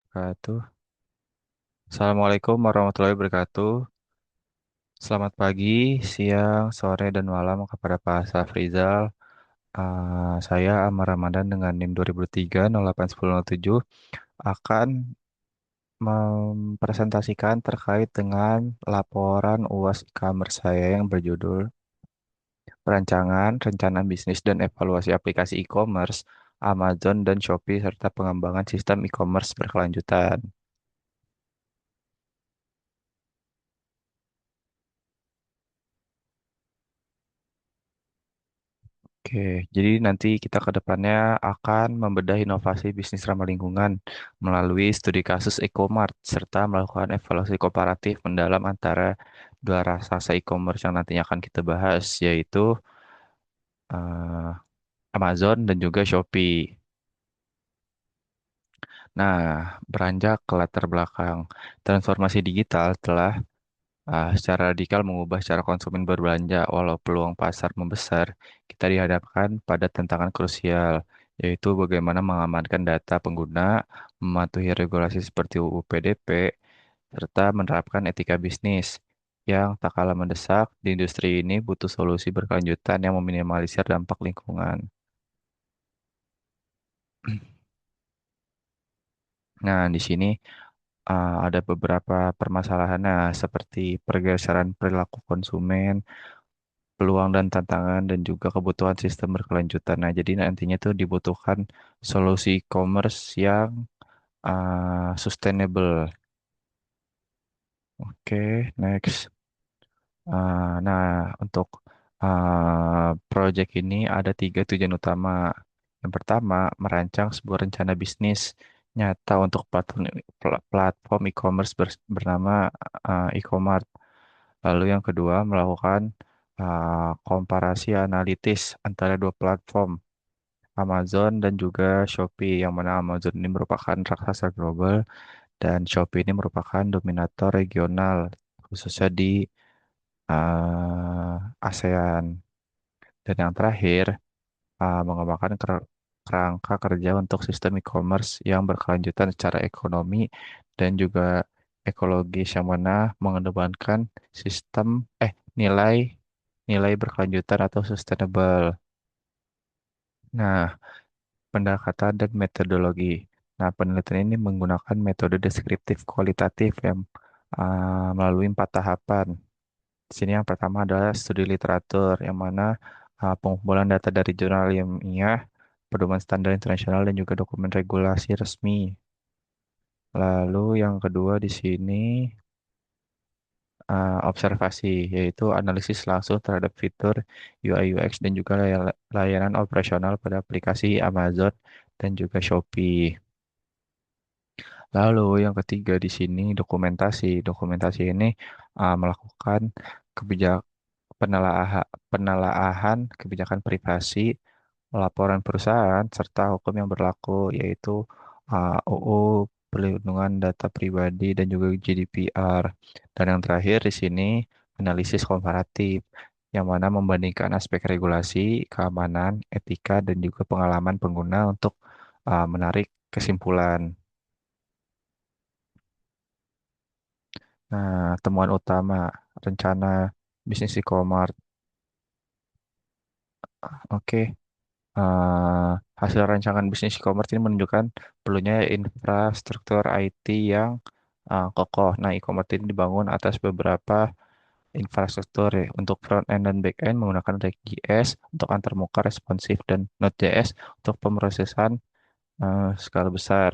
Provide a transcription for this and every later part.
Wabarakatuh. Assalamualaikum warahmatullahi wabarakatuh. Selamat pagi, siang, sore, dan malam kepada Pak Safrizal. Saya Amar Ramadan dengan NIM 2003-081007 akan mempresentasikan terkait dengan laporan UAS e-commerce saya yang berjudul Perancangan, Rencana Bisnis, dan Evaluasi Aplikasi E-commerce, Amazon dan Shopee, serta pengembangan sistem e-commerce berkelanjutan. Oke, jadi nanti kita ke depannya akan membedah inovasi bisnis ramah lingkungan melalui studi kasus Ecomart serta melakukan evaluasi komparatif mendalam antara dua raksasa e-commerce yang nantinya akan kita bahas, yaitu eh, Amazon dan juga Shopee. Nah, beranjak ke latar belakang, transformasi digital telah secara radikal mengubah cara konsumen berbelanja. Walau peluang pasar membesar, kita dihadapkan pada tantangan krusial, yaitu bagaimana mengamankan data pengguna, mematuhi regulasi seperti UU PDP, serta menerapkan etika bisnis yang tak kalah mendesak di industri ini butuh solusi berkelanjutan yang meminimalisir dampak lingkungan. Nah, di sini ada beberapa permasalahan, seperti pergeseran perilaku konsumen, peluang dan tantangan dan juga kebutuhan sistem berkelanjutan. Nah, jadi nantinya tuh dibutuhkan solusi e-commerce yang sustainable. Oke, next. Nah, untuk project ini ada tiga tujuan utama. Yang pertama, merancang sebuah rencana bisnis nyata untuk platform e-commerce bernama e-commerce. Lalu yang kedua, melakukan komparasi analitis antara dua platform, Amazon dan juga Shopee, yang mana Amazon ini merupakan raksasa global dan Shopee ini merupakan dominator regional, khususnya di ASEAN. Dan yang terakhir, mengembangkan kerangka kerja untuk sistem e-commerce yang berkelanjutan secara ekonomi dan juga ekologis, yang mana mengedepankan sistem nilai nilai berkelanjutan atau sustainable. Nah, pendekatan dan metodologi. Nah, penelitian ini menggunakan metode deskriptif kualitatif yang melalui empat tahapan. Di sini yang pertama adalah studi literatur, yang mana pengumpulan data dari jurnal ilmiah, pedoman standar internasional, dan juga dokumen regulasi resmi. Lalu yang kedua di sini observasi, yaitu analisis langsung terhadap fitur UI UX dan juga layanan operasional pada aplikasi Amazon dan juga Shopee. Lalu yang ketiga di sini dokumentasi. Dokumentasi ini melakukan kebijak penelaahan kebijakan privasi, laporan perusahaan, serta hukum yang berlaku, yaitu UU Perlindungan Data Pribadi dan juga GDPR. Dan yang terakhir di sini analisis komparatif, yang mana membandingkan aspek regulasi, keamanan, etika, dan juga pengalaman pengguna untuk menarik kesimpulan. Nah, temuan utama rencana bisnis e-commerce. Oke. Hasil rancangan bisnis e-commerce ini menunjukkan perlunya infrastruktur IT yang kokoh. Nah, e-commerce ini dibangun atas beberapa infrastruktur, ya. Untuk front end dan back end menggunakan React.js, untuk antarmuka responsif, dan Node.js untuk pemrosesan skala besar.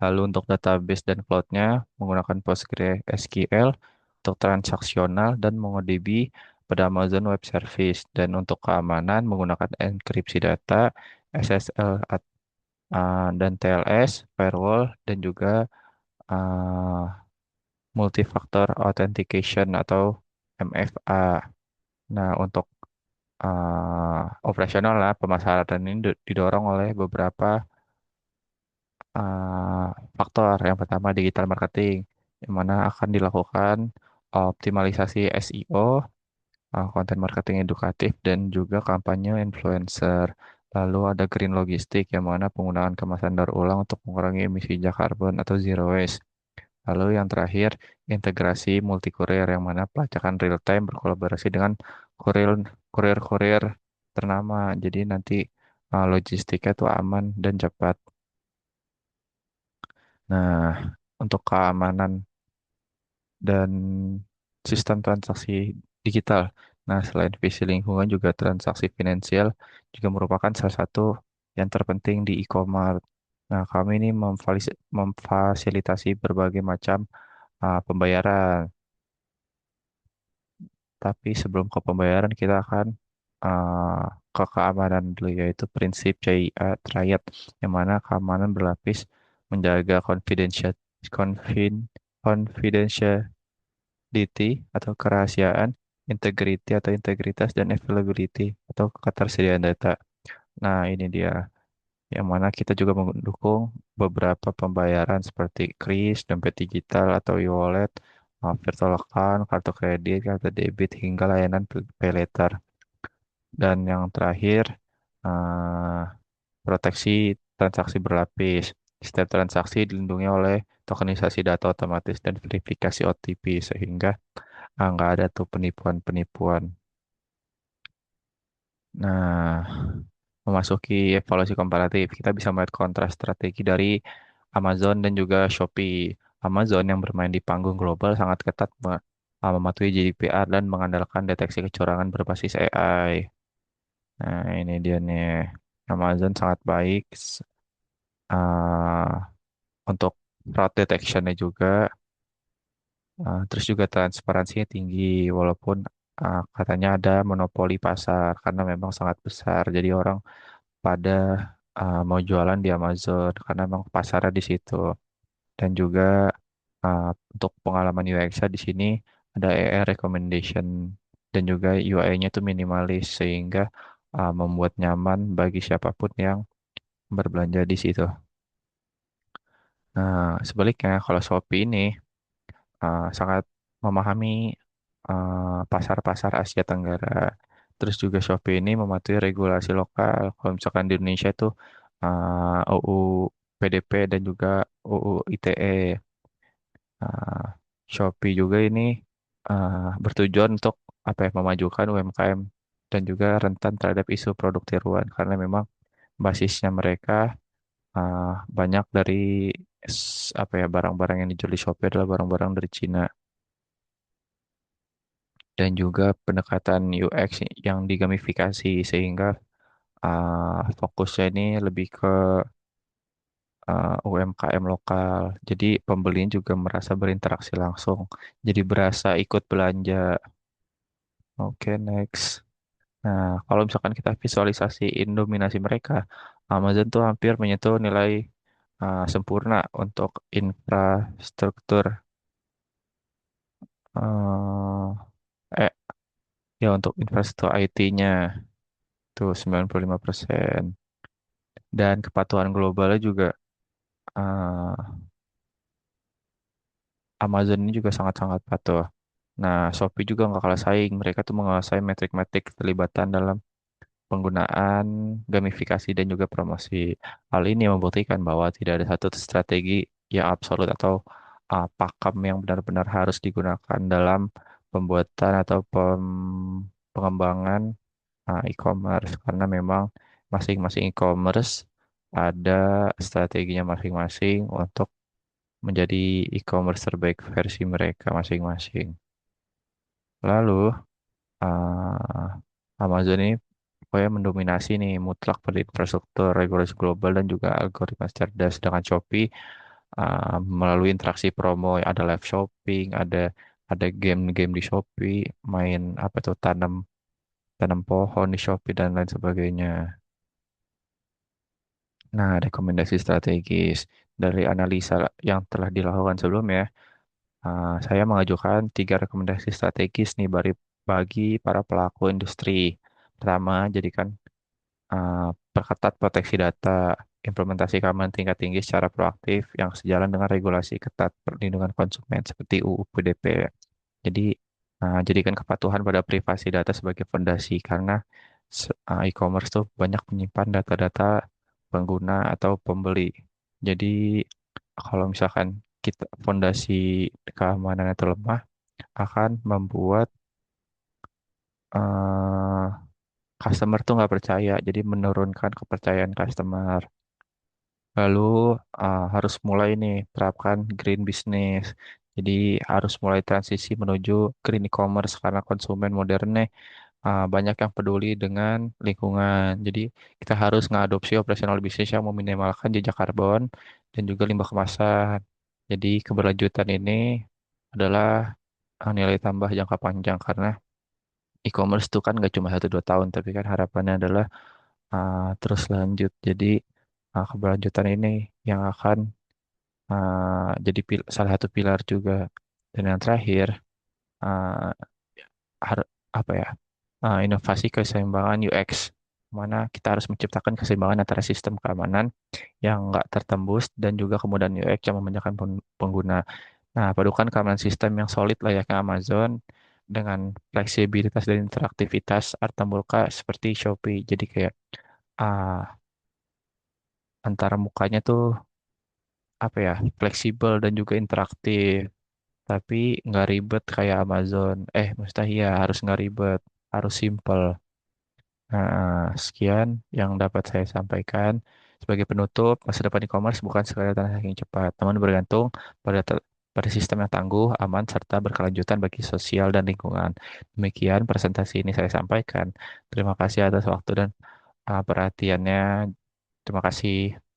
Lalu untuk database dan cloud-nya menggunakan PostgreSQL untuk transaksional dan MongoDB pada Amazon Web Service. Dan untuk keamanan menggunakan enkripsi data, SSL dan TLS, firewall, dan juga uh, multifactor authentication atau MFA. Nah, untuk operasional lah, pemasaran ini didorong oleh beberapa uh, faktor. Yang pertama digital marketing, yang mana akan dilakukan optimalisasi SEO, konten marketing edukatif, dan juga kampanye influencer. Lalu ada green logistik yang mana penggunaan kemasan daur ulang untuk mengurangi emisi jejak karbon atau zero waste. Lalu yang terakhir, integrasi multi courier yang mana pelacakan real time berkolaborasi dengan kurir kurir-kurir ternama. Jadi nanti logistiknya tuh aman dan cepat. Nah, untuk keamanan dan sistem transaksi digital. Nah, selain visi lingkungan juga transaksi finansial juga merupakan salah satu yang terpenting di e-commerce. Nah, kami ini memfasilitasi berbagai macam pembayaran. Tapi sebelum ke pembayaran kita akan uh, ke keamanan dulu yaitu prinsip CIA Triad yang mana keamanan berlapis menjaga confidentiality atau kerahasiaan, integrity atau integritas dan availability atau ketersediaan data. Nah, ini dia yang mana kita juga mendukung beberapa pembayaran seperti kris, dompet digital atau e-wallet, virtual account, kartu kredit, kartu debit, hingga layanan pay later. Dan yang terakhir, eh, proteksi transaksi berlapis. Setiap transaksi dilindungi oleh tokenisasi data otomatis dan verifikasi OTP sehingga nggak ada tuh penipuan-penipuan. Nah, memasuki evaluasi komparatif, kita bisa melihat kontras strategi dari Amazon dan juga Shopee. Amazon yang bermain di panggung global sangat ketat mematuhi GDPR dan mengandalkan deteksi kecurangan berbasis AI. Nah, ini dia nih. Amazon sangat baik uh, untuk fraud detection-nya juga. Terus juga transparansinya tinggi, walaupun katanya ada monopoli pasar karena memang sangat besar. Jadi orang pada mau jualan di Amazon karena memang pasarnya di situ. Dan juga untuk pengalaman UX-nya di sini ada AI recommendation dan juga UI-nya itu minimalis sehingga membuat nyaman bagi siapapun yang berbelanja di situ. Nah, sebaliknya kalau Shopee ini sangat memahami pasar-pasar Asia Tenggara. Terus juga Shopee ini mematuhi regulasi lokal. Kalau misalkan di Indonesia itu UU PDP dan juga UU ITE. Uh, Shopee juga ini bertujuan untuk apa ya memajukan UMKM dan juga rentan terhadap isu produk tiruan karena memang basisnya mereka banyak dari apa ya barang-barang yang dijual di Shopee adalah barang-barang dari Cina dan juga pendekatan UX yang digamifikasi sehingga fokusnya ini lebih ke UMKM lokal. Jadi pembelinya juga merasa berinteraksi langsung. Jadi berasa ikut belanja. Oke, next. Nah, kalau misalkan kita visualisasiin dominasi mereka, Amazon tuh hampir menyentuh nilai sempurna untuk infrastruktur eh ya untuk infrastruktur IT-nya tuh 95%. Dan kepatuhan globalnya juga eh, Amazon ini juga sangat-sangat patuh. Nah, Shopee juga nggak kalah saing. Mereka tuh menguasai metrik-metrik keterlibatan dalam penggunaan gamifikasi dan juga promosi. Hal ini membuktikan bahwa tidak ada satu strategi yang absolut atau pakem yang benar-benar harus digunakan dalam pembuatan atau pengembangan e-commerce karena memang masing-masing e-commerce ada strateginya masing-masing untuk menjadi e-commerce terbaik versi mereka masing-masing. Lalu uh, Amazon ini pokoknya mendominasi nih mutlak pada infrastruktur regulasi global dan juga algoritma cerdas dengan Shopee melalui interaksi promo ada live shopping ada game-game di Shopee main apa tuh tanam tanam pohon di Shopee dan lain sebagainya. Nah, rekomendasi strategis dari analisa yang telah dilakukan sebelumnya, saya mengajukan 3 rekomendasi strategis nih bagi para pelaku industri. Pertama, jadikan perketat proteksi data, implementasi keamanan tingkat tinggi secara proaktif yang sejalan dengan regulasi ketat perlindungan konsumen seperti UU PDP. Jadi, jadikan kepatuhan pada privasi data sebagai fondasi karena E-commerce tuh banyak menyimpan data-data pengguna atau pembeli. Jadi kalau misalkan kita fondasi keamanan itu lemah, akan membuat eh, customer tuh nggak percaya, jadi menurunkan kepercayaan customer. Lalu harus mulai nih terapkan green business. Jadi harus mulai transisi menuju green e-commerce karena konsumen modern nih banyak yang peduli dengan lingkungan. Jadi kita harus mengadopsi operasional bisnis yang meminimalkan jejak karbon dan juga limbah kemasan. Jadi keberlanjutan ini adalah nilai tambah jangka panjang karena e-commerce itu kan nggak cuma 1 2 tahun, tapi kan harapannya adalah terus lanjut. Jadi keberlanjutan ini yang akan jadi salah satu pilar juga. Dan yang terakhir, uh, apa ya, inovasi keseimbangan UX, mana kita harus menciptakan keseimbangan antara sistem keamanan yang nggak tertembus dan juga kemudahan UX yang memanjakan pengguna. Nah, padukan keamanan sistem yang solid layaknya Amazon dengan fleksibilitas dan interaktivitas Artamulka seperti Shopee. Jadi kayak ah, antara mukanya tuh apa ya, fleksibel dan juga interaktif, tapi nggak ribet kayak Amazon. Mustahil ya, harus nggak ribet, harus simple. Nah, sekian yang dapat saya sampaikan. Sebagai penutup, masa depan e-commerce bukan sekadar transaksi yang cepat, namun bergantung pada pada sistem yang tangguh, aman, serta berkelanjutan bagi sosial dan lingkungan. Demikian presentasi ini saya sampaikan. Terima kasih atas waktu dan perhatiannya. Terima kasih.